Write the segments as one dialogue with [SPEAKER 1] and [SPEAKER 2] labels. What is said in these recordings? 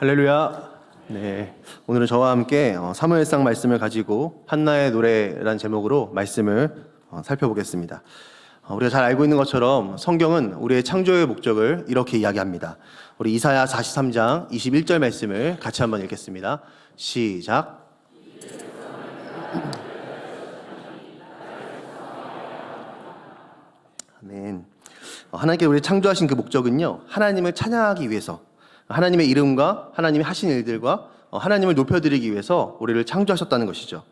[SPEAKER 1] 할렐루야. 네, 오늘은 저와 함께 사무엘상 말씀을 가지고 한나의 노래라는 제목으로 말씀을 살펴보겠습니다. 우리가 잘 알고 있는 것처럼 성경은 우리의 창조의 목적을 이렇게 이야기합니다. 우리 이사야 43장 21절 말씀을 같이 한번 읽겠습니다. 시작. 아멘. 하나님께 우리를 창조하신 그 목적은요, 하나님을 찬양하기 위해서, 하나님의 이름과 하나님이 하신 일들과 하나님을 높여드리기 위해서 우리를 창조하셨다는 것이죠.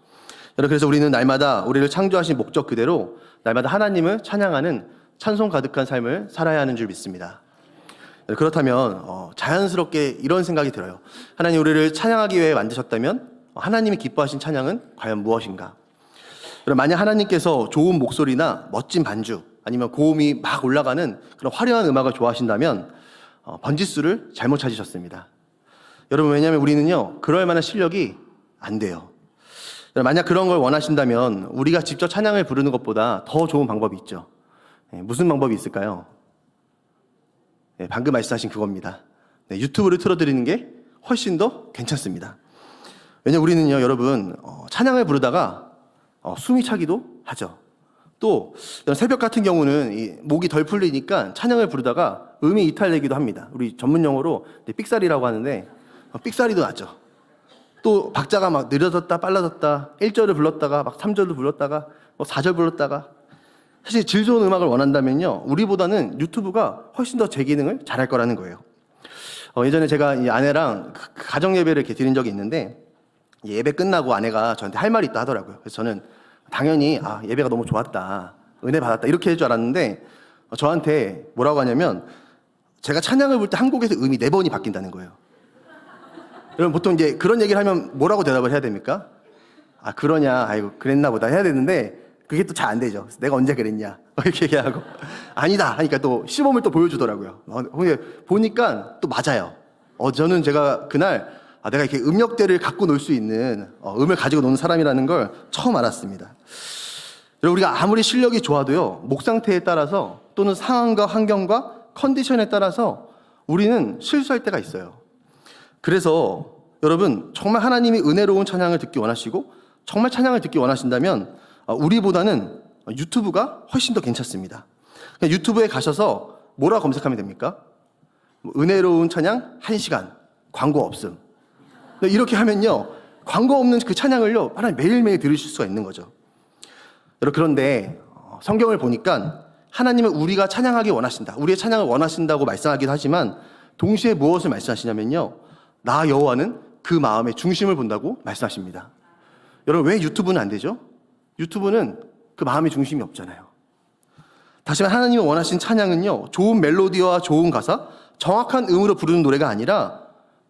[SPEAKER 1] 여러분, 그래서 우리는 날마다 우리를 창조하신 목적 그대로 날마다 하나님을 찬양하는 찬송 가득한 삶을 살아야 하는 줄 믿습니다. 그렇다면 자연스럽게 이런 생각이 들어요. 하나님 우리를 찬양하기 위해 만드셨다면 하나님이 기뻐하신 찬양은 과연 무엇인가? 만약 하나님께서 좋은 목소리나 멋진 반주 아니면 고음이 막 올라가는 그런 화려한 음악을 좋아하신다면 번지수를 잘못 찾으셨습니다. 여러분, 왜냐하면 우리는요, 그럴 만한 실력이 안 돼요. 만약 그런 걸 원하신다면 우리가 직접 찬양을 부르는 것보다 더 좋은 방법이 있죠. 무슨 방법이 있을까요? 방금 말씀하신 그겁니다. 유튜브를 틀어드리는 게 훨씬 더 괜찮습니다. 왜냐하면 우리는요, 여러분, 찬양을 부르다가 숨이 차기도 하죠. 또 새벽 같은 경우는 목이 덜 풀리니까 찬양을 부르다가 음이 이탈되기도 합니다. 우리 전문 용어로 삑사리라고 하는데 삑사리도 나죠. 또 박자가 막 느려졌다 빨라졌다 1절을 불렀다가 막 3절도 불렀다가 4절 불렀다가. 사실 질 좋은 음악을 원한다면요, 우리보다는 유튜브가 훨씬 더 제 기능을 잘할 거라는 거예요. 예전에 제가 이 아내랑 가정 예배를 이렇게 드린 적이 있는데 예배 끝나고 아내가 저한테 할 말이 있다 하더라고요. 그래서 저는 당연히 예배가 너무 좋았다, 은혜 받았다 이렇게 할 줄 알았는데 저한테 뭐라고 하냐면 제가 찬양을 부를 때 한 곡에서 음이 4번이 바뀐다는 거예요. 여러분, 보통 이제 그런 얘기를 하면 뭐라고 대답을 해야 됩니까? 그러냐, 아이고 그랬나 보다 해야 되는데 그게 또 잘 안 되죠. 내가 언제 그랬냐 이렇게 얘기하고 아니다 하니까 또 시범을 또 보여주더라고요. 보니까 또 맞아요. 저는 제가 그날 내가 이렇게 음역대를 갖고 놀 수 있는 음을 가지고 노는 사람이라는 걸 처음 알았습니다. 우리가 아무리 실력이 좋아도요, 목 상태에 따라서 또는 상황과 환경과 컨디션에 따라서 우리는 실수할 때가 있어요. 그래서 여러분, 정말 하나님이 은혜로운 찬양을 듣기 원하시고 정말 찬양을 듣기 원하신다면 우리보다는 유튜브가 훨씬 더 괜찮습니다. 그냥 유튜브에 가셔서 뭐라 검색하면 됩니까? 은혜로운 찬양 1시간, 광고 없음. 이렇게 하면요, 광고 없는 그 찬양을요, 하나님 매일매일 들으실 수가 있는 거죠. 여러분, 그런데 성경을 보니까 하나님은 우리가 찬양하기 원하신다, 우리의 찬양을 원하신다고 말씀하기도 하지만 동시에 무엇을 말씀하시냐면요, 나 여호와는 그 마음의 중심을 본다고 말씀하십니다. 여러분, 왜 유튜브는 안 되죠? 유튜브는 그 마음의 중심이 없잖아요. 다시 말해 하나님이 원하신 찬양은요, 좋은 멜로디와 좋은 가사, 정확한 음으로 부르는 노래가 아니라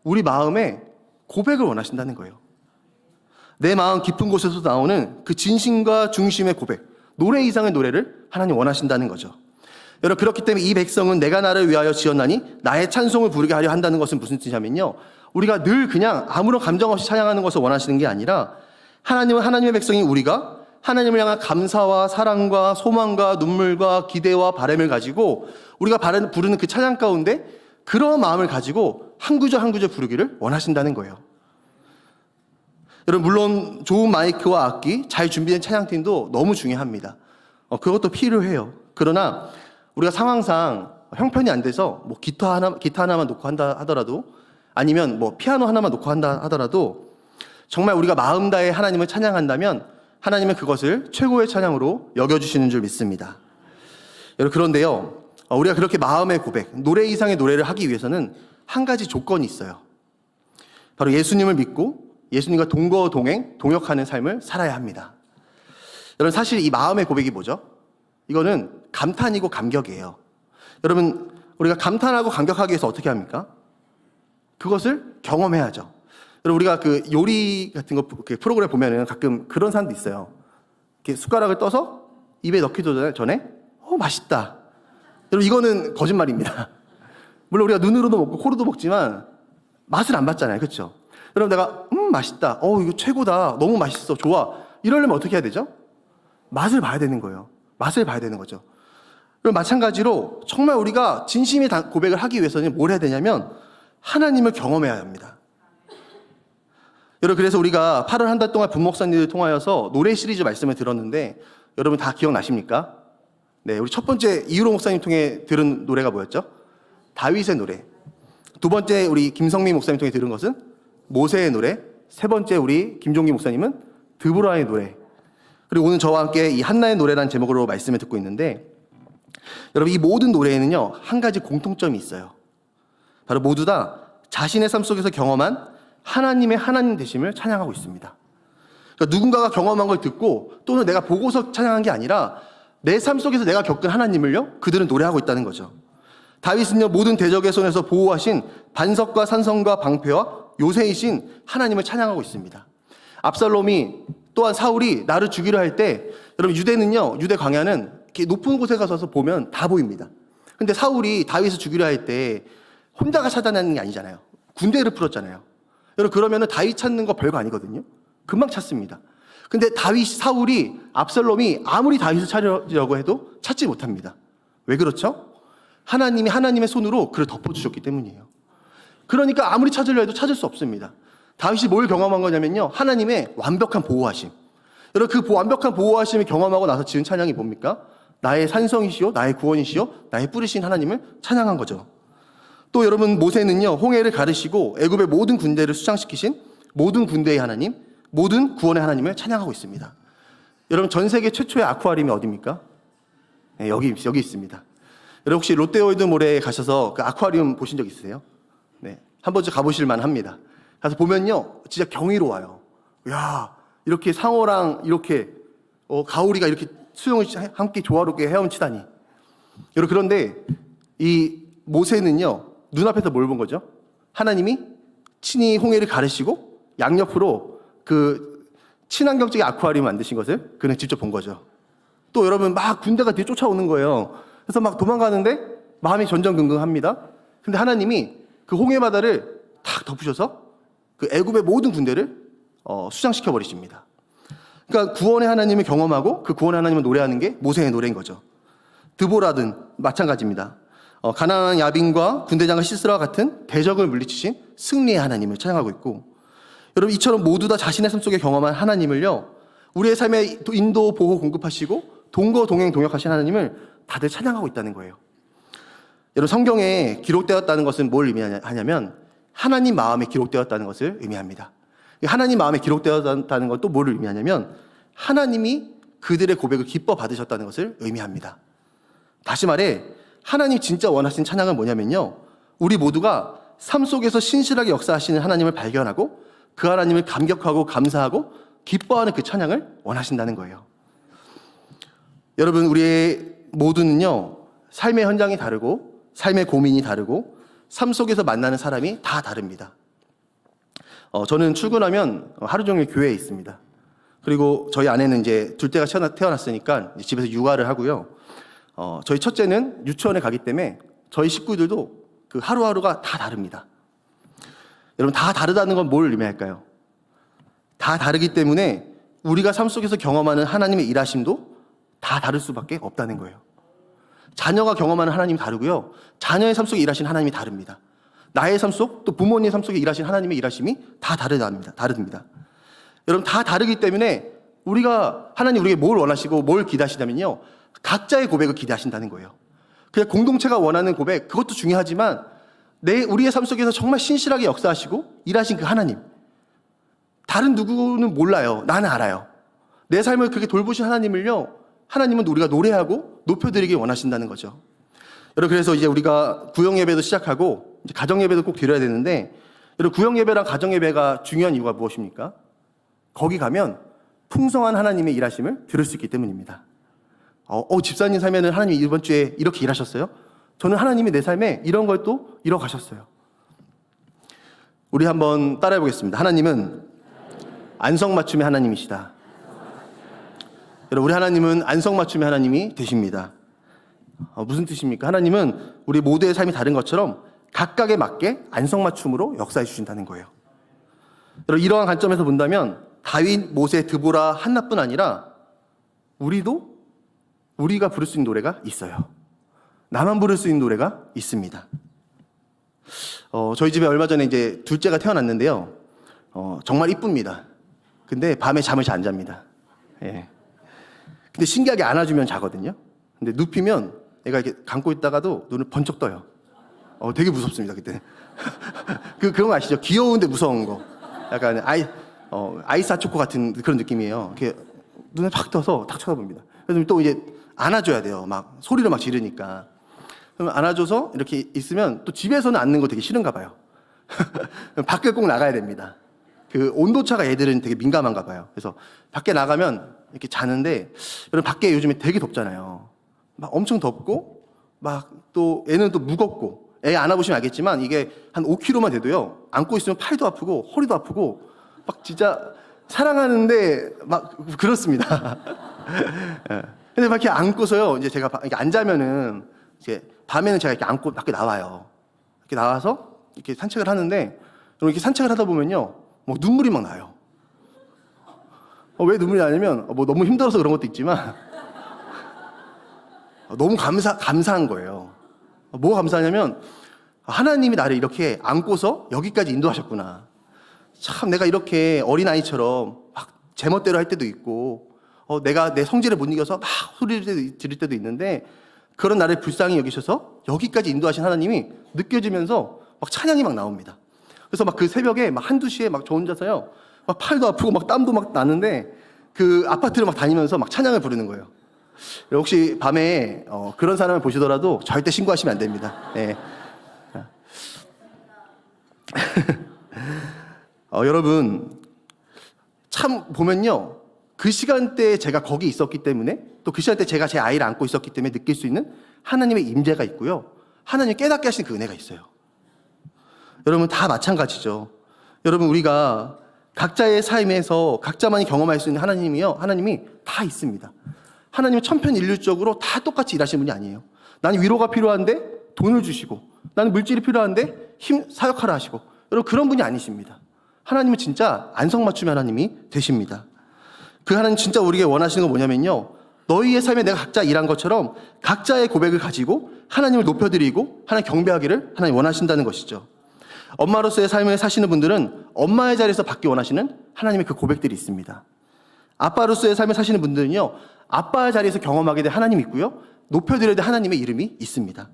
[SPEAKER 1] 우리 마음에 고백을 원하신다는 거예요. 내 마음 깊은 곳에서 나오는 그 진심과 중심의 고백, 노래 이상의 노래를 하나님 원하신다는 거죠. 여러분, 그렇기 때문에 이 백성은 내가 나를 위하여 지었나니 나의 찬송을 부르게 하려 한다는 것은 무슨 뜻이냐면요, 우리가 늘 그냥 아무런 감정 없이 찬양하는 것을 원하시는 게 아니라 하나님은 하나님의 백성인 우리가 하나님을 향한 감사와 사랑과 소망과 눈물과 기대와 바람을 가지고 우리가 부르는 그 찬양 가운데 그런 마음을 가지고 한 구절 한 구절 부르기를 원하신다는 거예요. 여러분, 물론 좋은 마이크와 악기, 잘 준비된 찬양팀도 너무 중요합니다. 그것도 필요해요. 그러나 우리가 상황상 형편이 안 돼서 기타 하나만 놓고 한다 하더라도, 아니면 피아노 하나만 놓고 한다 하더라도 정말 우리가 마음 다해 하나님을 찬양한다면 하나님은 그것을 최고의 찬양으로 여겨주시는 줄 믿습니다. 여러분, 그런데요, 우리가 그렇게 마음의 고백, 노래 이상의 노래를 하기 위해서는 한 가지 조건이 있어요. 바로 예수님을 믿고 예수님과 동거동행, 동역하는 삶을 살아야 합니다. 여러분, 사실 이 마음의 고백이 뭐죠? 이거는 감탄이고 감격이에요. 여러분, 우리가 감탄하고 감격하기 위해서 어떻게 합니까? 그것을 경험해야죠. 여러분, 우리가 그 요리 같은 거 프로그램 보면은 가끔 그런 사람도 있어요. 이렇게 숟가락을 떠서 입에 넣기 전에 맛있다. 여러분, 이거는 거짓말입니다. 물론 우리가 눈으로도 먹고 코로도 먹지만 맛을 안 봤잖아요. 그렇죠? 여러분, 내가 맛있다, 이거 최고다, 너무 맛있어, 좋아, 이러려면 어떻게 해야 되죠? 맛을 봐야 되는 거예요. 맛을 봐야 되는 거죠. 그럼 마찬가지로 정말 우리가 진심의 고백을 하기 위해서는 뭘 해야 되냐면 하나님을 경험해야 합니다. 여러분, 그래서 우리가 8월 한 달 동안 분목사님들 통하여서 노래 시리즈 말씀을 들었는데 여러분 다 기억나십니까? 네, 우리 첫 번째 이유로 목사님 통해 들은 노래가 뭐였죠? 다윗의 노래. 두 번째 우리 김성민 목사님 통해 들은 것은 모세의 노래. 세 번째 우리 김종기 목사님은 드보라의 노래. 그리고 오늘 저와 함께 이 한나의 노래라는 제목으로 말씀을 듣고 있는데, 여러분 이 모든 노래에는요 한 가지 공통점이 있어요. 바로 모두 다 자신의 삶 속에서 경험한 하나님의 하나님 되심을 찬양하고 있습니다. 그러니까 누군가가 경험한 걸 듣고 또는 내가 보고서 찬양한 게 아니라 내 삶 속에서 내가 겪은 하나님을요 그들은 노래하고 있다는 거죠. 다윗은요 모든 대적의 손에서 보호하신 반석과 산성과 방패와 요새이신 하나님을 찬양하고 있습니다. 압살롬이 또한 사울이 나를 죽이려 할 때, 여러분 유대는요, 유대 광야는 이렇게 높은 곳에 가서 보면 다 보입니다. 근데 사울이 다윗을 죽이려 할 때 혼자가 찾아내는 게 아니잖아요. 군대를 풀었잖아요. 여러분 그러면은 다윗 찾는 거 별거 아니거든요. 금방 찾습니다. 근데 사울이 압살롬이 아무리 다윗을 찾으려고 해도 찾지 못합니다. 왜 그렇죠? 하나님이 하나님의 손으로 그를 덮어주셨기 때문이에요. 그러니까 아무리 찾으려 해도 찾을 수 없습니다. 다윗이 뭘 경험한 거냐면요, 하나님의 완벽한 보호하심. 여러분 그 완벽한 보호하심을 경험하고 나서 지은 찬양이 뭡니까? 나의 산성이시오, 나의 구원이시오, 나의 뿌리신 하나님을 찬양한 거죠. 또 여러분 모세는요 홍해를 가르시고 애굽의 모든 군대를 수장시키신 모든 군대의 하나님, 모든 구원의 하나님을 찬양하고 있습니다. 여러분 전 세계 최초의 아쿠아리움이 어디입니까? 네, 여기 있습니다. 여러분 혹시 롯데월드몰에 가셔서 그 아쿠아리움 보신 적 있으세요? 네, 한 번쯤 가보실 만합니다. 가서 보면요 진짜 경이로워요. 야, 이렇게 상어랑 이렇게 가오리가 이렇게 수영을 함께 조화롭게 헤엄치다니. 여러분 그런데 이 모세는요 눈앞에서 뭘 본 거죠? 하나님이 친히 홍해를 가르시고 양옆으로 그 친환경적인 아쿠아리움 만드신 것을 그는 직접 본 거죠. 또 여러분 막 군대가 뒤에 쫓아오는 거예요. 그래서 막 도망가는데 마음이 전전긍긍합니다. 근데 하나님이 그 홍해 바다를 탁 덮으셔서 그 애굽의 모든 군대를 수장시켜 버리십니다. 그러니까 구원의 하나님을 경험하고 그 구원의 하나님을 노래하는 게 모세의 노래인 거죠. 드보라든 마찬가지입니다. 가나안 야빈과 군대장과 시스라와 같은 대적을 물리치신 승리의 하나님을 찬양하고 있고, 여러분 이처럼 모두 다 자신의 삶 속에 경험한 하나님을요 우리의 삶에 인도, 보호, 공급하시고 동거, 동행, 동역하신 하나님을 다들 찬양하고 있다는 거예요. 여러분 성경에 기록되었다는 것은 뭘 의미하냐면 하나님 마음에 기록되었다는 것을 의미합니다. 하나님 마음에 기록되었다는 건 또 뭘 의미하냐면 하나님이 그들의 고백을 기뻐 받으셨다는 것을 의미합니다. 다시 말해 하나님 진짜 원하시는 찬양은 뭐냐면요, 우리 모두가 삶 속에서 신실하게 역사하시는 하나님을 발견하고 그 하나님을 감격하고 감사하고 기뻐하는 그 찬양을 원하신다는 거예요. 여러분 우리의 모두는요 삶의 현장이 다르고 삶의 고민이 다르고 삶 속에서 만나는 사람이 다 다릅니다. 저는 출근하면 하루 종일 교회에 있습니다. 그리고 저희 아내는 이제 둘째가 태어났으니까 집에서 육아를 하고요. 저희 첫째는 유치원에 가기 때문에 저희 식구들도 그 하루하루가 다 다릅니다. 여러분 다 다르다는 건 뭘 의미할까요? 다 다르기 때문에 우리가 삶 속에서 경험하는 하나님의 일하심도 다 다를 수밖에 없다는 거예요. 자녀가 경험하는 하나님이 다르고요, 자녀의 삶 속에 일하시는 하나님이 다릅니다. 나의 삶 속, 또 부모님 삶 속에 일하신 하나님의 일하심이 다 다릅니다. 여러분 다 다르기 때문에 하나님 우리에게 뭘 원하시고 뭘 기대하시냐면요, 각자의 고백을 기대하신다는 거예요. 그냥 공동체가 원하는 고백, 그것도 중요하지만 우리의 삶 속에서 정말 신실하게 역사하시고 일하신 그 하나님, 다른 누구는 몰라요. 나는 알아요. 내 삶을 그렇게 돌보신 하나님을요, 하나님은 우리가 노래하고 높여드리길 원하신다는 거죠. 여러분 그래서 이제 우리가 구역예배도 시작하고 이제 가정예배도 꼭 드려야 되는데, 여러분 구역예배랑 가정예배가 중요한 이유가 무엇입니까? 거기 가면 풍성한 하나님의 일하심을 들을 수 있기 때문입니다. 집사님 삶에는 하나님이 이번 주에 이렇게 일하셨어요? 저는 하나님이 내 삶에 이런 걸 또 이뤄가셨어요. 우리 한번 따라해 보겠습니다. 하나님은 안성맞춤의 하나님이시다. 여러분 우리 하나님은 안성맞춤의 하나님이 되십니다. 무슨 뜻입니까? 하나님은 우리 모두의 삶이 다른 것처럼 각각에 맞게 안성맞춤으로 역사해 주신다는 거예요. 여러분 이러한 관점에서 본다면 다윗, 모세, 드보라, 한나뿐 아니라 우리가 부를 수 있는 노래가 있어요. 나만 부를 수 있는 노래가 있습니다. 저희 집에 얼마 전에 이제 둘째가 태어났는데요. 정말 이쁩니다. 근데 밤에 잠을 잘 안 잡니다. 예. 근데 신기하게 안아주면 자거든요. 근데 눕히면 애가 이렇게 감고 있다가도 눈을 번쩍 떠요. 되게 무섭습니다, 그때. 그런 거 아시죠? 귀여운데 무서운 거. 약간 아이스 아초코 같은 그런 느낌이에요. 이렇게 눈을 팍 떠서 탁 쳐다봅니다. 그래서 또 이제 안아줘야 돼요. 막 소리를 막 지르니까. 그럼 안아줘서 이렇게 있으면 또 집에서는 앉는 거 되게 싫은가 봐요. 밖에 꼭 나가야 됩니다. 그 온도차가 애들은 되게 민감한가 봐요. 그래서 밖에 나가면 이렇게 자는데, 여러분 밖에 요즘에 되게 덥잖아요. 막 엄청 덥고, 막 또 애는 또 무겁고, 애 안아보시면 알겠지만 이게 한 5kg만 돼도요, 안고 있으면 팔도 아프고 허리도 아프고 막 진짜 사랑하는데 막 그렇습니다. 예. 근데 막 이렇게 안고서요, 이제 제가 이렇게 안 자면은 이제 밤에는 제가 이렇게 안고 밖에 나와요. 이렇게 나와서 이렇게 산책을 하는데, 이렇게 산책을 하다 보면요, 뭐 눈물이 막 나요. 왜 눈물이 나냐면 뭐 너무 힘들어서 그런 것도 있지만 너무 감사한 거예요. 뭐가 감사하냐면, 하나님이 나를 이렇게 안고서 여기까지 인도하셨구나. 참 내가 이렇게 어린아이처럼 막 제멋대로 할 때도 있고, 내가 내 성질을 못 이겨서 막 소리를 지를 때도 있는데, 그런 나를 불쌍히 여기셔서 여기까지 인도하신 하나님이 느껴지면서 막 찬양이 막 나옵니다. 그래서 막 그 새벽에 막 한두 시에 막 저 혼자서요, 막 팔도 아프고 막 땀도 막 나는데 그 아파트를 막 다니면서 막 찬양을 부르는 거예요. 혹시 밤에 그런 사람을 보시더라도 절대 신고하시면 안 됩니다. 네. 여러분, 참 보면요, 그 시간대에 제가 거기 있었기 때문에, 또 그 시간대에 제가 제 아이를 안고 있었기 때문에 느낄 수 있는 하나님의 임재가 있고요, 하나님이 깨닫게 하신 그 은혜가 있어요. 여러분 다 마찬가지죠. 여러분, 우리가 각자의 삶에서 각자만이 경험할 수 있는 하나님이 다 있습니다. 하나님은 천편일률적으로 다 똑같이 일하시는 분이 아니에요. 나는 위로가 필요한데 돈을 주시고, 나는 물질이 필요한데 사역하라 하시고, 여러분 그런 분이 아니십니다. 하나님은 진짜 안성맞춤의 하나님이 되십니다. 그 하나님 진짜 우리에게 원하시는 건 뭐냐면요, 너희의 삶에 내가 각자 일한 것처럼 각자의 고백을 가지고 하나님을 높여드리고 하나님 경배하기를 하나님 원하신다는 것이죠. 엄마로서의 삶을 사시는 분들은 엄마의 자리에서 받기 원하시는 하나님의 그 고백들이 있습니다. 아빠로서의 삶을 사시는 분들은요, 아빠의 자리에서 경험하게 될 하나님이 있고요, 높여드려야 될 하나님의 이름이 있습니다.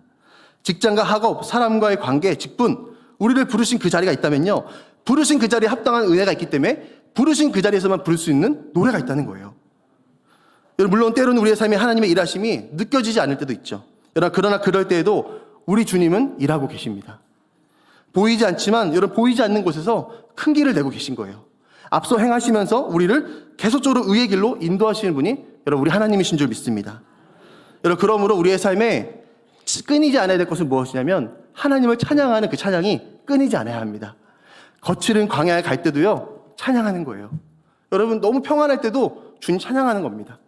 [SPEAKER 1] 직장과 학업, 사람과의 관계, 직분, 우리를 부르신 그 자리가 있다면요, 부르신 그 자리에 합당한 은혜가 있기 때문에 부르신 그 자리에서만 부를 수 있는 노래가 있다는 거예요. 물론 때로는 우리의 삶에 하나님의 일하심이 느껴지지 않을 때도 있죠. 그러나 그럴 때에도 우리 주님은 일하고 계십니다. 보이지 않지만 여러분, 보이지 않는 곳에서 큰 길을 내고 계신 거예요. 앞서 행하시면서 우리를 계속적으로 의의 길로 인도하시는 분이 여러분 우리 하나님이신 줄 믿습니다. 여러분, 그러므로 우리의 삶에 끊이지 않아야 될 것은 무엇이냐면, 하나님을 찬양하는 그 찬양이 끊이지 않아야 합니다. 거칠은 광야에 갈 때도요, 찬양하는 거예요. 여러분, 너무 평안할 때도 주님 찬양하는 겁니다.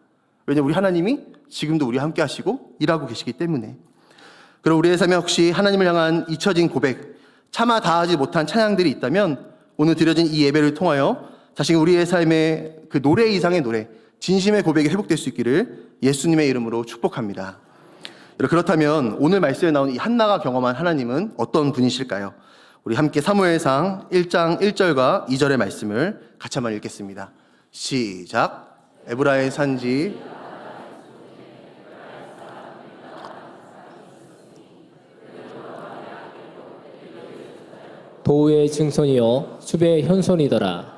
[SPEAKER 1] 왜냐하면 우리 하나님이 지금도 우리와 함께 하시고 일하고 계시기 때문에. 그럼 우리의 삶에 혹시 하나님을 향한 잊혀진 고백, 차마 다하지 못한 찬양들이 있다면, 오늘 드려진 이 예배를 통하여 다시 우리의 삶의 그 노래 이상의 노래, 진심의 고백이 회복될 수 있기를 예수님의 이름으로 축복합니다. 그렇다면 오늘 말씀에 나온 이 한나가 경험한 하나님은 어떤 분이실까요? 우리 함께 사무엘상 1장 1절과 2절의 말씀을 같이 한번 읽겠습니다. 시작. 에브라의 산지
[SPEAKER 2] 도우의 증손이요 숲의 현손이더라.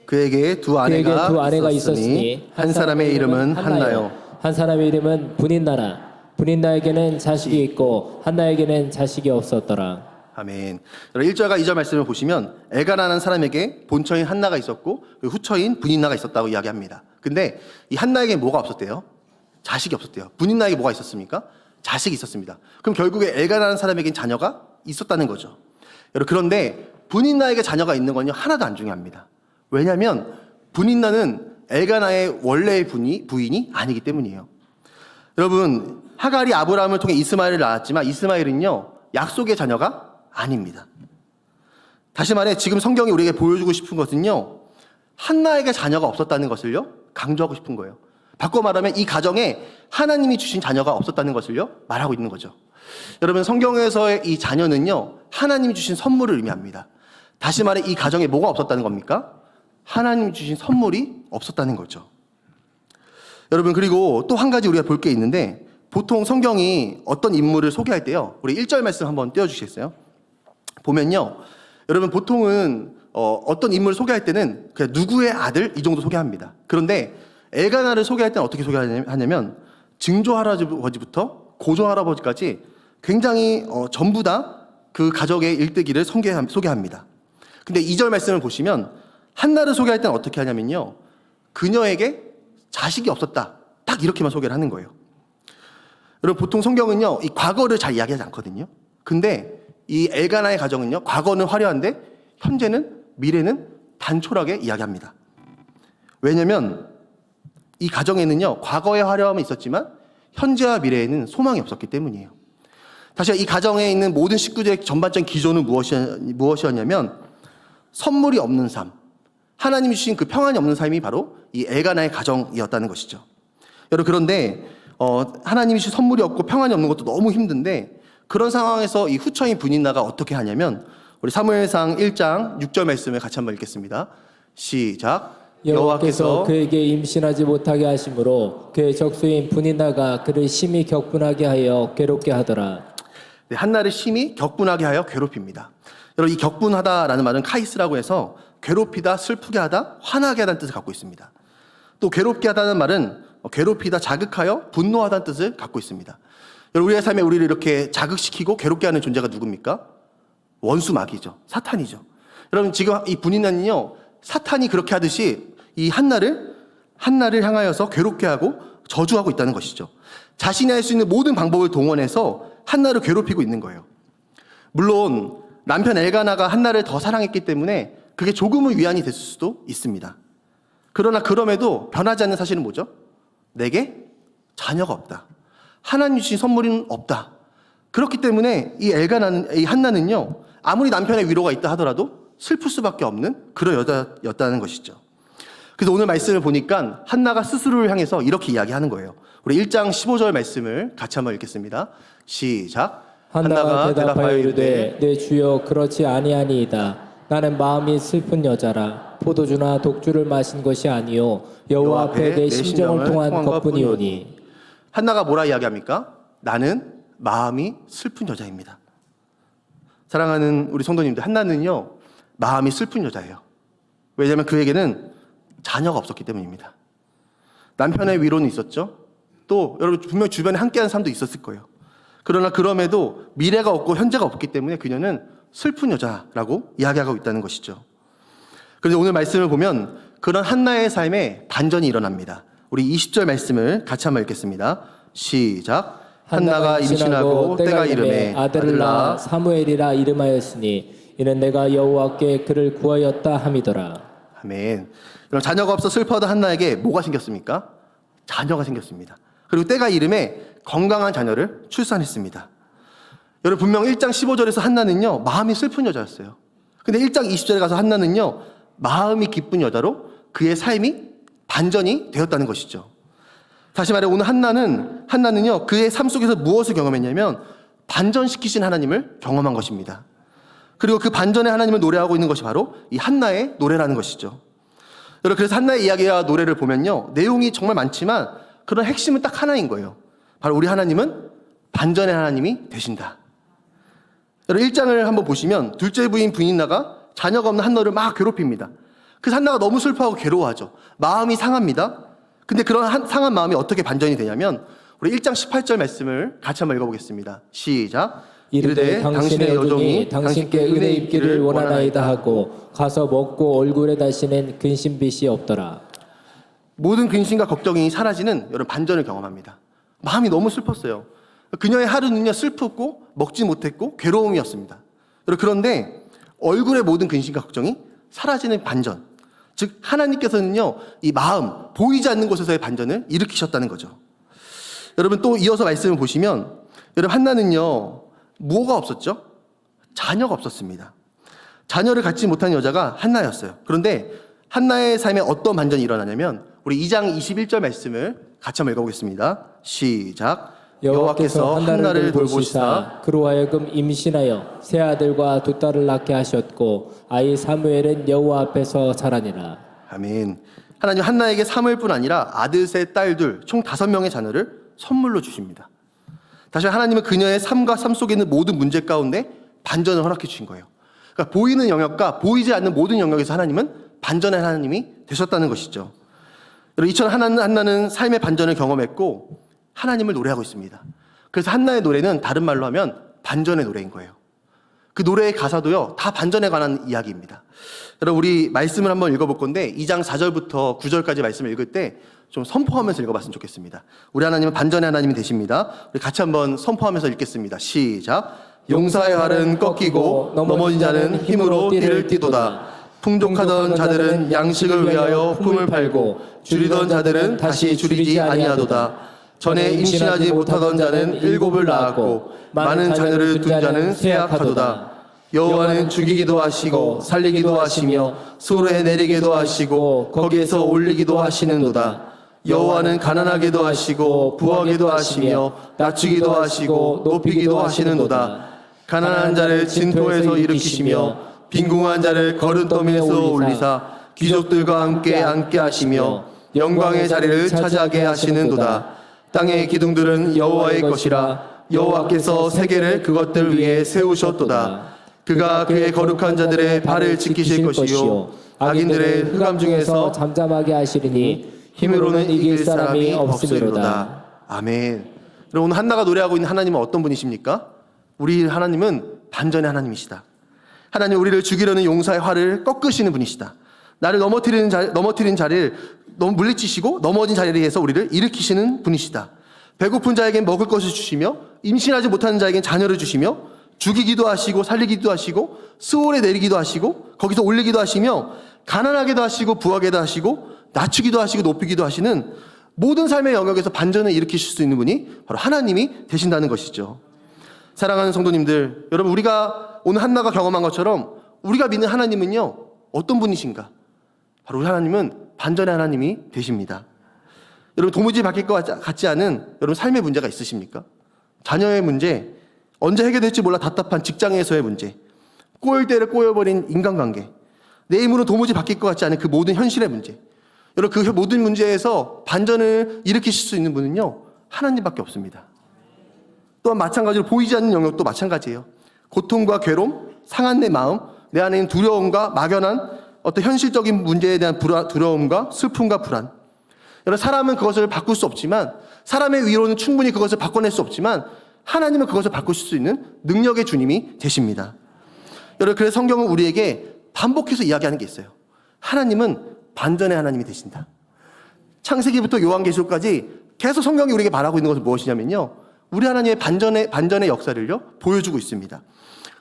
[SPEAKER 1] 그에게 두 아내가 있었으니 한 사람의 이름은 한나요,
[SPEAKER 2] 한 사람의 이름은 분인나라. 분인나에게는 자식이 있고 한나에게는 자식이 없었더라.
[SPEAKER 1] 아멘. 1절과 2절 말씀을 보시면 엘가나라는 사람에게 본처인 한나가 있었고 후처인 분인나가 있었다고 이야기합니다. 근데 이 한나에게 뭐가 없었대요? 자식이 없었대요. 분인나에게 뭐가 있었습니까? 자식이 있었습니다. 그럼 결국에 엘가나라는 사람에겐 자녀가 있었다는 거죠. 그런데 분인나에게 자녀가 있는 건요, 하나도 안 중요합니다. 왜냐하면 분인나는 엘가나의 원래의 부인이 아니기 때문이에요. 여러분, 하갈이 아브라함을 통해 이스마엘을 낳았지만 이스마엘은요, 약속의 자녀가 아닙니다. 다시 말해 지금 성경이 우리에게 보여주고 싶은 것은요, 한나에게 자녀가 없었다는 것을요 강조하고 싶은 거예요. 바꿔 말하면 이 가정에 하나님이 주신 자녀가 없었다는 것을요 말하고 있는 거죠. 여러분, 성경에서의 이 자녀는요, 하나님이 주신 선물을 의미합니다. 다시 말해 이 가정에 뭐가 없었다는 겁니까? 하나님이 주신 선물이 없었다는 거죠. 여러분, 그리고 또 한 가지 우리가 볼 게 있는데, 보통 성경이 어떤 인물을 소개할 때요, 우리 1절 말씀 한번 띄워주시겠어요? 보면요, 여러분, 보통은 어떤 인물을 소개할 때는 그냥 누구의 아들 이 정도 소개합니다. 그런데 엘가나를 소개할 때는 어떻게 소개하냐면 증조 할아버지부터 고조 할아버지까지 굉장히 전부 다 그 가족의 일대기를 소개합니다. 근데 2절 말씀을 보시면 한나를 소개할 때는 어떻게 하냐면요, 그녀에게 자식이 없었다, 딱 이렇게만 소개를 하는 거예요. 여러분, 보통 성경은요, 이 과거를 잘 이야기하지 않거든요. 근데 이 엘가나의 가정은요, 과거는 화려한데 현재는, 미래는 단촐하게 이야기합니다. 왜냐면 이 가정에는요, 과거의 화려함은 있었지만 현재와 미래에는 소망이 없었기 때문이에요. 다시 이 가정에 있는 모든 식구들의 전반적인 기조는 무엇이었냐면 선물이 없는 삶, 하나님이 주신 그 평안이 없는 삶이 바로 이 엘가나의 가정이었다는 것이죠. 여러분, 그런데 하나님이 주신 선물이 없고 평안이 없는 것도 너무 힘든데, 그런 상황에서 이 후처인 분인나가 어떻게 하냐면, 우리 사무엘상 1장 6절 말씀을 같이 한번 읽겠습니다. 시작.
[SPEAKER 2] 여호와께서 그에게 임신하지 못하게 하심으로 그의 적수인 분인나가 그를 심히 격분하게 하여 괴롭게 하더라.
[SPEAKER 1] 네, 한나를 심히 격분하게 하여 괴롭힙니다. 여러분, 이 격분하다라는 말은 카이스라고 해서 괴롭히다, 슬프게 하다, 화나게 하다는 뜻을 갖고 있습니다. 또 괴롭게 하다는 말은 괴롭히다, 자극하여 분노하다는 뜻을 갖고 있습니다. 여러분, 우리의 삶에 우리를 이렇게 자극시키고 괴롭게 하는 존재가 누굽니까? 원수마귀죠. 사탄이죠. 여러분, 지금 이 분인나는요, 사탄이 그렇게 하듯이 이 한나를 향하여서 괴롭게 하고 저주하고 있다는 것이죠. 자신이 할 수 있는 모든 방법을 동원해서 한나를 괴롭히고 있는 거예요. 물론 남편 엘가나가 한나를 더 사랑했기 때문에 그게 조금은 위안이 됐을 수도 있습니다. 그러나 그럼에도 변하지 않는 사실은 뭐죠? 내게 자녀가 없다, 하나님 주신 선물은 없다. 그렇기 때문에 이 한나는요, 아무리 남편의 위로가 있다 하더라도 슬플 수밖에 없는 그런 여자였다는 것이죠. 그래서 오늘 말씀을 보니까 한나가 스스로를 향해서 이렇게 이야기하는 거예요. 우리 1장 15절 말씀을 같이 한번 읽겠습니다. 시작.
[SPEAKER 2] 한나가 대답하여 이르되 내 주여 그렇지 아니하니이다. 나는 마음이 슬픈 여자라. 포도주나 독주를 마신 것이 아니요 여호와 앞에 내 심정을 통한 것뿐이오니.
[SPEAKER 1] 한나가 뭐라 이야기합니까? 나는 마음이 슬픈 여자입니다. 사랑하는 우리 성도님들, 한나는요, 마음이 슬픈 여자예요. 왜냐하면 그에게는 자녀가 없었기 때문입니다. 남편의 위로는 있었죠. 또 여러분, 분명 주변에 함께하는 사람도 있었을 거예요. 그러나 그럼에도 미래가 없고 현재가 없기 때문에 그녀는 슬픈 여자라고 이야기하고 있다는 것이죠. 그런데 오늘 말씀을 보면 그런 한나의 삶에 반전이 일어납니다. 우리 20절 말씀을 같이 한번 읽겠습니다. 시작. 한나가 임신하고 때가 이름에
[SPEAKER 2] 아들을 낳아 사무엘이라 이름하였으니 이는 내가 여호와께 그를 구하였다 함이더라.
[SPEAKER 1] 아멘. 그럼 자녀가 없어 슬퍼하던 한나에게 뭐가 생겼습니까? 자녀가 생겼습니다. 그리고 때가 이름에 건강한 자녀를 출산했습니다. 여러분, 분명 1장 15절에서 한나는요, 마음이 슬픈 여자였어요. 근데 1장 20절에 가서 한나는요, 마음이 기쁜 여자로 그의 삶이 반전이 되었다는 것이죠. 다시 말해 오늘 한나는요, 그의 삶 속에서 무엇을 경험했냐면 반전시키신 하나님을 경험한 것입니다. 그리고 그 반전의 하나님을 노래하고 있는 것이 바로 이 한나의 노래라는 것이죠. 여러분, 그래서 한나의 이야기와 노래를 보면요, 내용이 정말 많지만 그런 핵심은 딱 하나인 거예요. 바로 우리 하나님은 반전의 하나님이 되신다. 여러분, 1장을 한번 보시면 둘째 부인 분인나가 자녀가 없는 한나를 막 괴롭힙니다. 그래서 한나가 너무 슬퍼하고 괴로워하죠. 마음이 상합니다. 근데 그런 상한 마음이 어떻게 반전이 되냐면 우리 1장 18절 말씀을 같이 한번 읽어보겠습니다. 시작.
[SPEAKER 2] 이르되 당신의 여종이 당신께 은혜 입기를 원하나이다 하고 가서 먹고 얼굴에 다시는 근심빛이 없더라.
[SPEAKER 1] 모든 근심과 걱정이 사라지는 여러분 반전을 경험합니다. 마음이 너무 슬펐어요. 그녀의 하루는요, 슬프고 먹지 못했고 괴로움이었습니다. 여러분, 그런데 얼굴의 모든 근심과 걱정이 사라지는 반전, 즉 하나님께서는요, 이 마음, 보이지 않는 곳에서의 반전을 일으키셨다는 거죠. 여러분, 또 이어서 말씀을 보시면 여러분, 한나는요, 뭐가 없었죠? 자녀가 없었습니다. 자녀를 갖지 못한 여자가 한나였어요. 그런데 한나의 삶에 어떤 반전이 일어나냐면 우리 2장 21절 말씀을 같이 한번 읽어보겠습니다. 시작.
[SPEAKER 2] 여호와께서 한나를 돌보시사 그로 하여금 임신하여 세 아들과 두 딸을 낳게 하셨고 아이 사무엘은 여호와 앞에서 자라니라.
[SPEAKER 1] 아멘. 하나님 한나에게 사무엘뿐 아니라 아들 셋, 딸 둘, 총 5명의 자녀를 선물로 주십니다. 다시 하나님은 그녀의 삶과 삶 속에 있는 모든 문제 가운데 반전을 허락해 주신 거예요. 그러니까 보이는 영역과 보이지 않는 모든 영역에서 하나님은 반전의 하나님이 되셨다는 것이죠. 여러분, 이처럼 한나는 삶의 반전을 경험했고 하나님을 노래하고 있습니다. 그래서 한나의 노래는 다른 말로 하면 반전의 노래인 거예요. 그 노래의 가사도요, 다 반전에 관한 이야기입니다. 여러분, 우리 말씀을 한번 읽어볼 건데 2장 4절부터 9절까지 말씀을 읽을 때 좀 선포하면서 읽어봤으면 좋겠습니다. 우리 하나님은 반전의 하나님이 되십니다. 우리 같이 한번 선포하면서 읽겠습니다. 시작. 용사의 활은 꺾이고 넘어진 자는 힘으로 띠를 띠도다. 풍족하던 자들은 양식을 위하여 품을 팔고 줄이던 자들은 다시 줄이지 아니하도다. 전에 임신하지 못하던 자는 7을 낳았고 많은 자녀를 둔 자는 쇠약하도다. 여호와는 죽이기도 하시고 살리기도 하시며 수로에 내리기도 하시고 거기에서 올리기도 하시는도다. 여호와는 가난하게도 하시고 부하게도 하시며 낮추기도 하시고 높이기도 하시는도다. 가난한 자를 진토에서 일으키시며 빈궁한 자를 거름더미에서 올리사 귀족들과 함께 앉게 하시며 영광의 자리를 차지하게 하시는도다. 땅의 기둥들은 여호와의 것이라 여호와께서 세계를 그것들 위에 세우셨도다. 그가 그의 거룩한 자들의 발을 지키실 것이요 악인들의 흑암 중에서
[SPEAKER 2] 잠잠하게 하시리니
[SPEAKER 1] 힘으로는 이길 사람이 없으리로다. 아멘. 여러분, 오늘 한나가 노래하고 있는 하나님은 어떤 분이십니까? 우리 하나님은 반전의 하나님이시다. 하나님, 우리를 죽이려는 용사의 활을 꺾으시는 분이시다. 나를 넘어뜨리는 자리를 물리치시고 넘어진 자리에 의해서 우리를 일으키시는 분이시다. 배고픈 자에겐 먹을 것을 주시며 임신하지 못하는 자에겐 자녀를 주시며 죽이기도 하시고 살리기도 하시고 스올에 내리기도 하시고 거기서 올리기도 하시며 가난하게도 하시고 부하게도 하시고 낮추기도 하시고 높이기도 하시는 모든 삶의 영역에서 반전을 일으키실 수 있는 분이 바로 하나님이 되신다는 것이죠. 사랑하는 성도님들, 여러분, 우리가 오늘 한나가 경험한 것처럼 우리가 믿는 하나님은요, 어떤 분이신가? 바로 우리 하나님은 반전의 하나님이 되십니다. 여러분, 도무지 바뀔 것 같지 않은 여러분 삶의 문제가 있으십니까? 자녀의 문제, 언제 해결될지 몰라 답답한 직장에서의 문제, 꼬일 때를 꼬여버린 인간관계, 내 힘으로 도무지 바뀔 것 같지 않은 그 모든 현실의 문제, 여러분, 그 모든 문제에서 반전을 일으키실 수 있는 분은요, 하나님밖에 없습니다. 또한 마찬가지로 보이지 않는 영역도 마찬가지예요. 고통과 괴로움, 상한 내 마음, 내 안에 있는 두려움과 막연한 어떤 현실적인 문제에 대한 두려움과 슬픔과 불안. 여러분, 사람은 그것을 바꿀 수 없지만, 사람의 위로는 충분히 그것을 바꿔낼 수 없지만 하나님은 그것을 바꾸실 수 있는 능력의 주님이 되십니다. 여러분, 그래서 성경은 우리에게 반복해서 이야기하는 게 있어요. 하나님은 반전의 하나님이 되신다. 창세기부터 요한계시록까지 계속 성경이 우리에게 말하고 있는 것은 무엇이냐면요, 우리 하나님의 반전의 역사를요 보여주고 있습니다.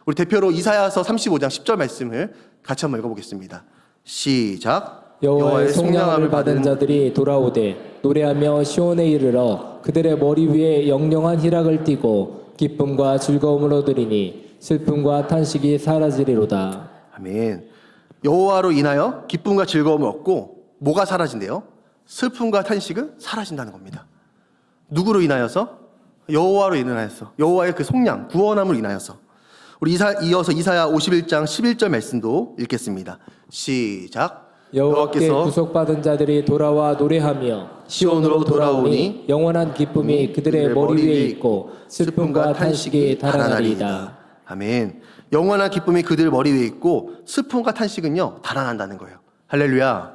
[SPEAKER 1] 우리 대표로 이사야서 35장 10절 말씀을 같이 한번 읽어보겠습니다. 시작.
[SPEAKER 2] 여호와의 속량함을 받은 자들이 돌아오되 노래하며 시온에 이르러 그들의 머리 위에 영영한 희락을 띠고 기쁨과 즐거움을 얻으리니 슬픔과 탄식이 사라지리로다.
[SPEAKER 1] 아멘. 여호와로 인하여 기쁨과 즐거움을 얻고 뭐가 사라진대요? 슬픔과 탄식은 사라진다는 겁니다. 누구로 인하여서? 여호와로 인하여서. 여호와의 그 속량, 구원함을 인하여서. 우리 이어서 이사야 51장 11절 말씀도 읽겠습니다. 시작.
[SPEAKER 2] 여호와께 구속받은 자들이 돌아와 노래하며 시온으로 돌아오니 영원한 기쁨이 그들의 머리 위에 있고 슬픔과 탄식이 달아나리이다.
[SPEAKER 1] 아멘. 영원한 기쁨이 그들 머리 위에 있고 슬픔과 탄식은요 달아난다는 거예요. 할렐루야.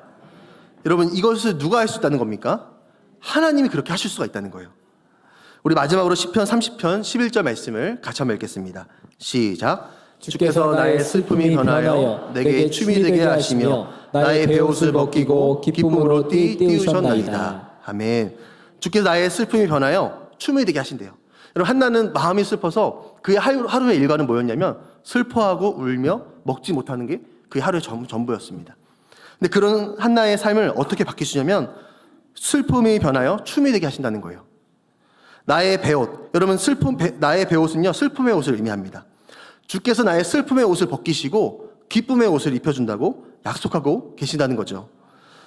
[SPEAKER 1] 여러분, 이것을 누가 할 수 있다는 겁니까? 하나님이 그렇게 하실 수가 있다는 거예요. 우리 마지막으로 시편 30편 11절 말씀을 같이 한번 읽겠습니다. 시작. 주께서 나의 슬픔이 변하여 내게 춤이 되게 하시며 나의 베옷을 벗기고 기쁨으로 띄우셨나이다. 아멘. 주께서 나의 슬픔이 변하여 춤이 되게 하신대요. 여러분, 한나는 마음이 슬퍼서 그의 하루의 일과는 뭐였냐면 슬퍼하고 울며 먹지 못하는 게 그의 하루의 전부였습니다. 근데 그런 한나의 삶을 어떻게 바뀌시냐면 슬픔이 변하여 춤이 되게 하신다는 거예요. 나의 베옷, 여러분, 나의 베옷은요 슬픔의 옷을 의미합니다. 주께서 나의 슬픔의 옷을 벗기시고 기쁨의 옷을 입혀준다고 약속하고 계신다는 거죠.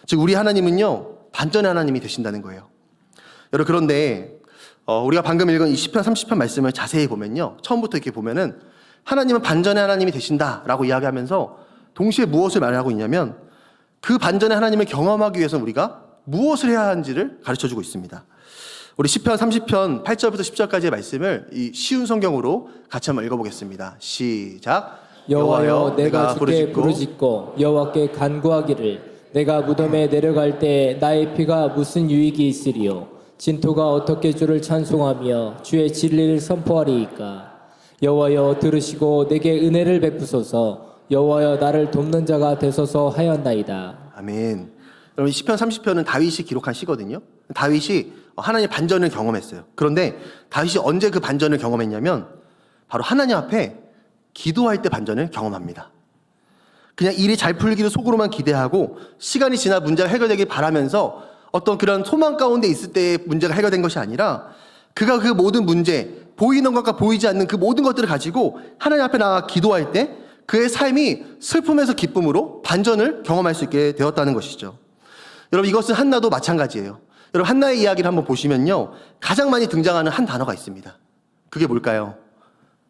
[SPEAKER 1] 즉 우리 하나님은요 반전의 하나님이 되신다는 거예요. 여러분, 그런데 우리가 방금 읽은 이 시편 30편 말씀을 자세히 보면요. 처음부터 이렇게 보면은 하나님은 반전의 하나님이 되신다라고 이야기하면서 동시에 무엇을 말하고 있냐면 그 반전의 하나님을 경험하기 위해서 우리가 무엇을 해야 하는지를 가르쳐주고 있습니다. 우리 시편 30편 8절부터 10절까지의 말씀을 이 쉬운 성경으로 같이 한번 읽어보겠습니다. 시작.
[SPEAKER 2] 여호와여 내가 주께 부르짖고 여호와께 간구하기를 내가 무덤에 내려갈 때 나의 피가 무슨 유익이 있으리요 진토가 어떻게 주를 찬송하며 주의 진리를 선포하리이까. 여호와여 들으시고 내게 은혜를 베푸소서. 여호와여 나를 돕는 자가 되소서 하였나이다.
[SPEAKER 1] 아멘. 여러분 이 시편 30편은 다윗이 기록한 시거든요. 다윗이 하나님의 반전을 경험했어요. 그런데 다윗이 언제 그 반전을 경험했냐면 바로 하나님 앞에 기도할 때 반전을 경험합니다. 그냥 일이 잘 풀기를 속으로만 기대하고 시간이 지나 문제가 해결되길 바라면서 어떤 그런 소망 가운데 있을 때 문제가 해결된 것이 아니라 그가 그 모든 문제, 보이는 것과 보이지 않는 그 모든 것들을 가지고 하나님 앞에 나가 기도할 때 그의 삶이 슬픔에서 기쁨으로 반전을 경험할 수 있게 되었다는 것이죠. 여러분 이것은 한나도 마찬가지예요. 여러분 한나의 이야기를 한번 보시면요. 가장 많이 등장하는 한 단어가 있습니다. 그게 뭘까요?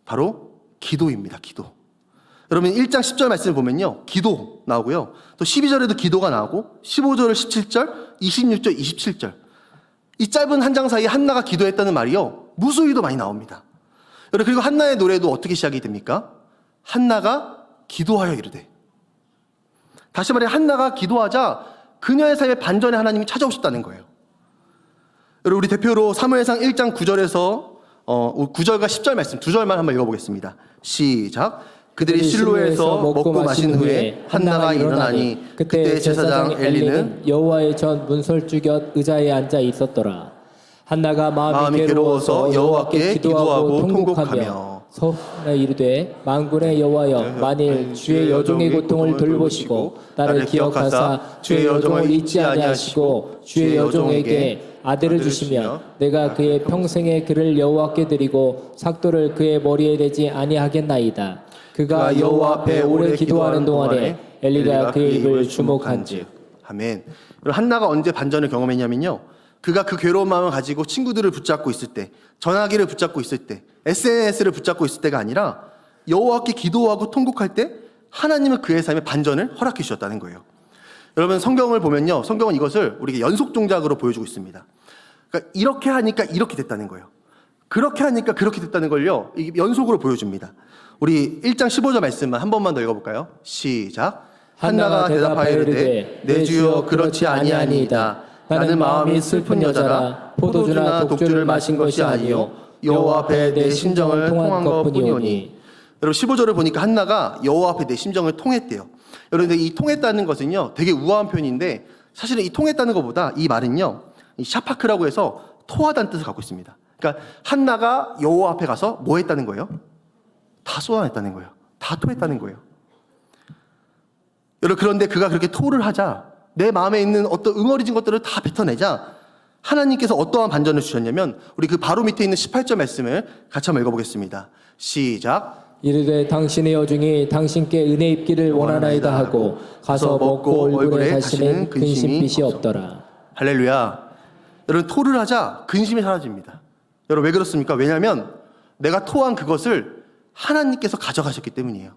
[SPEAKER 1] 바로 기도입니다. 기도. 여러분 1장 10절 말씀을 보면요. 기도 나오고요. 또 12절에도 기도가 나오고 15절, 17절, 26절, 27절. 이 짧은 한 장 사이에 한나가 기도했다는 말이요. 무수히도 많이 나옵니다. 여러분 그리고 한나의 노래도 어떻게 시작이 됩니까? 한나가 기도하여 이르되. 다시 말해 한나가 기도하자 그녀의 삶에 반전의 하나님이 찾아오셨다는 거예요. 여러분 우리 대표로 사무엘상 1장 9절에서 9절과 10절 말씀 두 절만 한번 읽어보겠습니다. 시작. 그들이 실로에서 먹고 마신 후에 한나가 일어나니 그때 제사장 엘리는
[SPEAKER 2] 여호와의 전 문설주 곁 의자에 앉아 있었더라. 한나가 마음이 괴로워서 여호와께 기도하고 통곡하며 서로 이르되 만군의 여호와여 만일 주의 여종의 고통을 돌보시고 나를 기억하사 주의 여종을 잊지 아니하시고 주의 여종에게 아들을 주시면 내가 그의 평생의 그를 여호와께 드리고 삭도를 그의 머리에 대지 아니하겠나이다. 그가 여호와 앞에 오래 기도하는 동안에 엘리가 그의 입을 주목한즉.
[SPEAKER 1] 아멘. 한나가 언제 반전을 경험했냐면요. 그가 그 괴로운 마음을 가지고 친구들을 붙잡고 있을 때, 전화기를 붙잡고 있을 때, SNS를 붙잡고 있을 때가 아니라 여호와께 기도하고 통곡할 때 하나님은 그의 삶에 반전을 허락해 주셨다는 거예요. 여러분 성경을 보면요. 성경은 이것을 우리에게 연속 동작으로 보여주고 있습니다. 그러니까 이렇게 하니까 이렇게 됐다는 거예요. 그렇게 하니까 그렇게 됐다는 걸요. 이게 연속으로 보여줍니다. 우리 1장 15절 말씀만 한 번만 더 읽어볼까요? 시작. 한나가 대답하여 이르되 내 주여 그렇지 아니하니이다. 나는 마음이 슬픈 여자라 포도주나 독주를 마신 것이 아니요 여호와 앞에 내 심정을 통한 것뿐이오니. 여러분 15절을 보니까 한나가 여호와 앞에 내 심정을 통했대요. 여러분 이 통했다는 것은요 되게 우아한 표현인데 사실은 이 통했다는 것보다 이 말은요 이 샤파크라고 해서 토하다는 뜻을 갖고 있습니다. 그러니까 한나가 여호와 앞에 가서 뭐 했다는 거예요? 다 쏟아냈다는 거예요. 다 토했다는 거예요. 여러분 그런데 그가 그렇게 토를 하자 내 마음에 있는 어떤 응어리진 것들을 다 뱉어내자 하나님께서 어떠한 반전을 주셨냐면 우리 그 바로 밑에 있는 18절 말씀을 같이 한번 읽어보겠습니다. 시작.
[SPEAKER 2] 이르되 당신의 여종이 당신께 은혜 입기를 원하나이다 하고 가서 먹고 얼굴에 다시는 근심빛이 없더라.
[SPEAKER 1] 할렐루야. 여러분 토를 하자 근심이 사라집니다. 여러분 왜 그렇습니까? 왜냐하면 내가 토한 그것을 하나님께서 가져가셨기 때문이에요.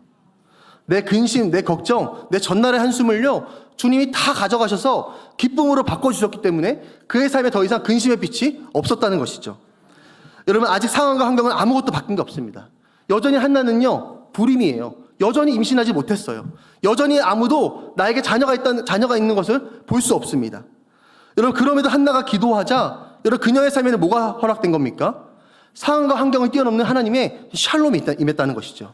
[SPEAKER 1] 내 근심, 내 걱정, 내 전날의 한숨을요 주님이 다 가져가셔서 기쁨으로 바꿔주셨기 때문에 그의 삶에 더 이상 근심의 빛이 없었다는 것이죠. 여러분 아직 상황과 환경은 아무것도 바뀐 게 없습니다. 여전히 한나는요 불임이에요. 여전히 임신하지 못했어요. 여전히 아무도 나에게 자녀가 있는 것을 볼 수 없습니다. 여러분 그럼에도 한나가 기도하자 여러분 그녀의 삶에는 뭐가 허락된 겁니까? 상황과 환경을 뛰어넘는 하나님의 샬롬이 임했다는 것이죠.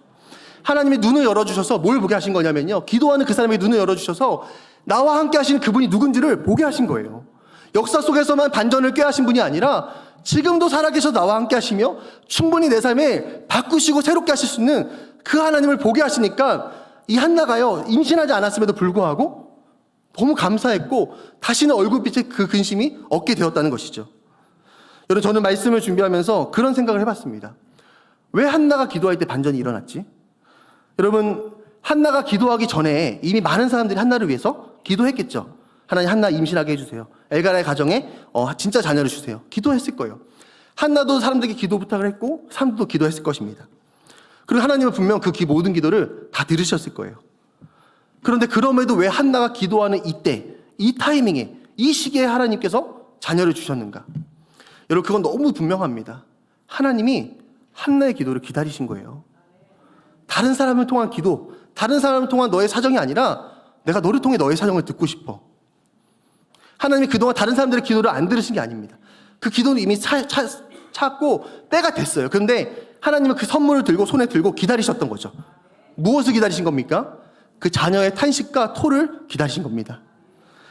[SPEAKER 1] 하나님이 눈을 열어주셔서 뭘 보게 하신 거냐면요. 기도하는 그 사람에게 눈을 열어주셔서 나와 함께 하시는 그분이 누군지를 보게 하신 거예요. 역사 속에서만 반전을 꾀하신 분이 아니라 지금도 살아계셔서 나와 함께 하시며 충분히 내 삶에 바꾸시고 새롭게 하실 수 있는 그 하나님을 보게 하시니까 이 한나가요. 임신하지 않았음에도 불구하고 너무 감사했고 다시는 얼굴빛에 그 근심이 없게 되었다는 것이죠. 여러분 저는 말씀을 준비하면서 그런 생각을 해봤습니다. 왜 한나가 기도할 때 반전이 일어났지? 여러분 한나가 기도하기 전에 이미 많은 사람들이 한나를 위해서 기도했겠죠. 하나님 한나 임신하게 해주세요. 엘가나의 가정에 진짜 자녀를 주세요. 기도했을 거예요. 한나도 사람들에게 기도 부탁을 했고 사람들도 기도했을 것입니다. 그리고 하나님은 분명 그 모든 기도를 다 들으셨을 거예요. 그런데 그럼에도 왜 한나가 기도하는 이때, 이 타이밍에, 이 시기에 하나님께서 자녀를 주셨는가? 여러분, 그건 너무 분명합니다. 하나님이 한나의 기도를 기다리신 거예요. 다른 사람을 통한 기도, 다른 사람을 통한 너의 사정이 아니라 내가 너를 통해 너의 사정을 듣고 싶어. 하나님이 그동안 다른 사람들의 기도를 안 들으신 게 아닙니다. 그 기도는 이미 찾고 때가 됐어요. 그런데 하나님은 그 선물을 들고 손에 들고 기다리셨던 거죠. 무엇을 기다리신 겁니까? 그 자녀의 탄식과 토를 기다리신 겁니다.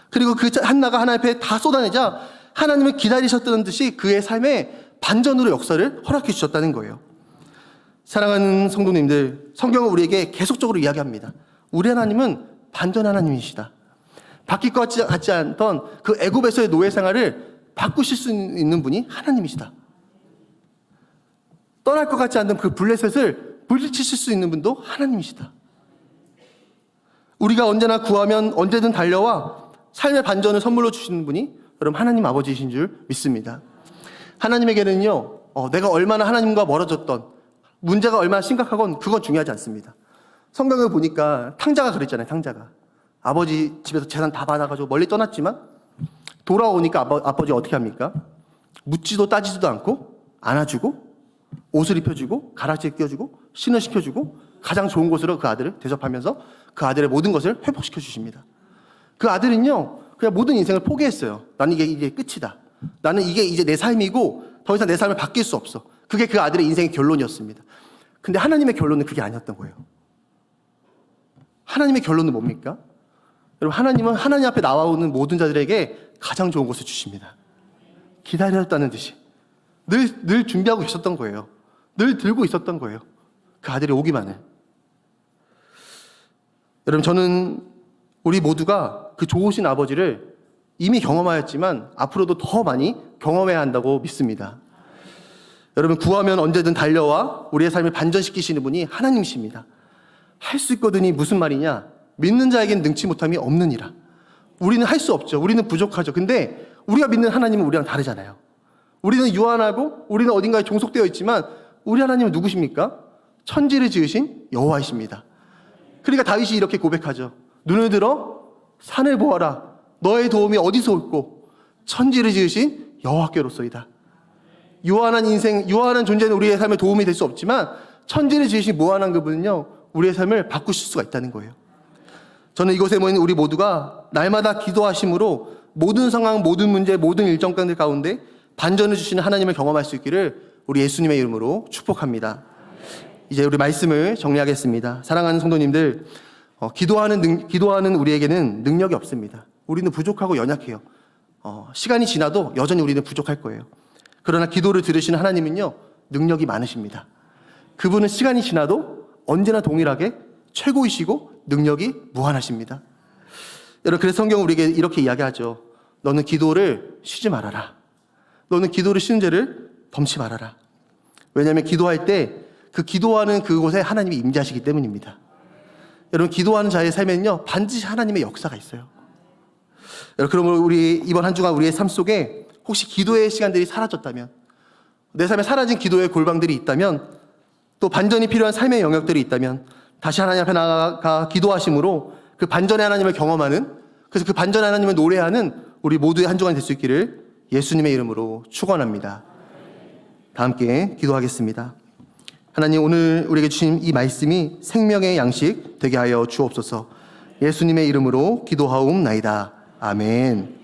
[SPEAKER 1] 그리고 그 한나가 하나님 앞에 다 쏟아내자 하나님은 기다리셨다는 듯이 그의 삶에 반전으로 역사를 허락해 주셨다는 거예요. 사랑하는 성도님들, 성경은 우리에게 계속적으로 이야기합니다. 우리 하나님은 반전 하나님이시다. 바뀔 것 같지 않던 그 애굽에서의 노예 생활을 바꾸실 수 있는 분이 하나님이시다. 떠날 것 같지 않던 그 블레셋을 물리치실 수 있는 분도 하나님이시다. 우리가 언제나 구하면 언제든 달려와 삶의 반전을 선물로 주시는 분이 여러분 하나님 아버지이신 줄 믿습니다. 하나님에게는요, 내가 얼마나 하나님과 멀어졌던, 문제가 얼마나 심각하건 그건 중요하지 않습니다. 성경을 보니까 탕자가 그랬잖아요. 탕자가 아버지 집에서 재산 다 받아가지고 멀리 떠났지만 돌아오니까 아버지 어떻게 합니까? 묻지도 따지지도 않고 안아주고 옷을 입혀주고 가락지에 끼워주고 신을 시켜주고 가장 좋은 곳으로 그 아들을 대접하면서 그 아들의 모든 것을 회복시켜 주십니다. 그 아들은요, 그냥 모든 인생을 포기했어요. 나는 이게 끝이다. 나는 이게 이제 내 삶이고 더 이상 내 삶을 바뀔 수 없어. 그게 그 아들의 인생의 결론이었습니다. 근데 하나님의 결론은 그게 아니었던 거예요. 하나님의 결론은 뭡니까? 여러분, 하나님은 하나님 앞에 나와오는 모든 자들에게 가장 좋은 것을 주십니다. 기다렸다는 듯이 늘 준비하고 계셨던 거예요. 늘 들고 있었던 거예요. 그 아들이 오기만을. 여러분, 저는 우리 모두가 그 좋으신 아버지를 이미 경험하였지만 앞으로도 더 많이 경험해야 한다고 믿습니다. 여러분, 구하면 언제든 달려와 우리의 삶을 반전시키시는 분이 하나님이십니다. 할 수 있거든이 무슨 말이냐? 믿는 자에겐 능치 못함이 없느니라. 우리는 할 수 없죠. 우리는 부족하죠. 근데 우리가 믿는 하나님은 우리랑 다르잖아요. 우리는 유한하고 우리는 어딘가에 종속되어 있지만 우리 하나님은 누구십니까? 천지를 지으신 여호와이십니다. 그러니까 다윗이 이렇게 고백하죠. 눈을 들어 산을 보아라. 너의 도움이 어디서 올꼬? 천지를 지으신 여호와께로소이다. 유한한 인생, 유한한 존재는 우리의 삶에 도움이 될 수 없지만 천지를 지으신 무한한 그분은요, 우리의 삶을 바꾸실 수가 있다는 거예요. 저는 이곳에 모인 우리 모두가 날마다 기도하심으로 모든 상황, 모든 문제, 모든 일정 가운데 반전을 주시는 하나님을 경험할 수 있기를 우리 예수님의 이름으로 축복합니다. 이제 우리 말씀을 정리하겠습니다. 사랑하는 성도님들, 기도하는 우리에게는 능력이 없습니다. 우리는 부족하고 연약해요. 시간이 지나도 여전히 우리는 부족할 거예요. 그러나 기도를 들으시는 하나님은요, 능력이 많으십니다. 그분은 시간이 지나도 언제나 동일하게 최고이시고 능력이 무한하십니다. 여러분, 그래서 성경은 우리에게 이렇게 이야기하죠. 너는 기도를 쉬지 말아라. 너는 기도를 쉬는 죄를 범치 말아라. 왜냐하면 기도할 때 그 기도하는 그곳에 하나님이 임재하시기 때문입니다. 여러분, 기도하는 자의 삶에는요, 반드시 하나님의 역사가 있어요. 여러분, 그러면 우리 이번 한 주간 우리의 삶 속에 혹시 기도의 시간들이 사라졌다면, 내 삶에 사라진 기도의 골방들이 있다면, 또 반전이 필요한 삶의 영역들이 있다면 다시 하나님 앞에 나아가 기도하심으로 그 반전의 하나님을 경험하는, 그래서 그 반전의 하나님을 노래하는 우리 모두의 한 주간 될 수 있기를 예수님의 이름으로 축원합니다. 다 함께 기도하겠습니다. 하나님, 오늘 우리에게 주신 이 말씀이 생명의 양식 되게 하여 주옵소서. 예수님의 이름으로 기도하옵나이다. 아멘.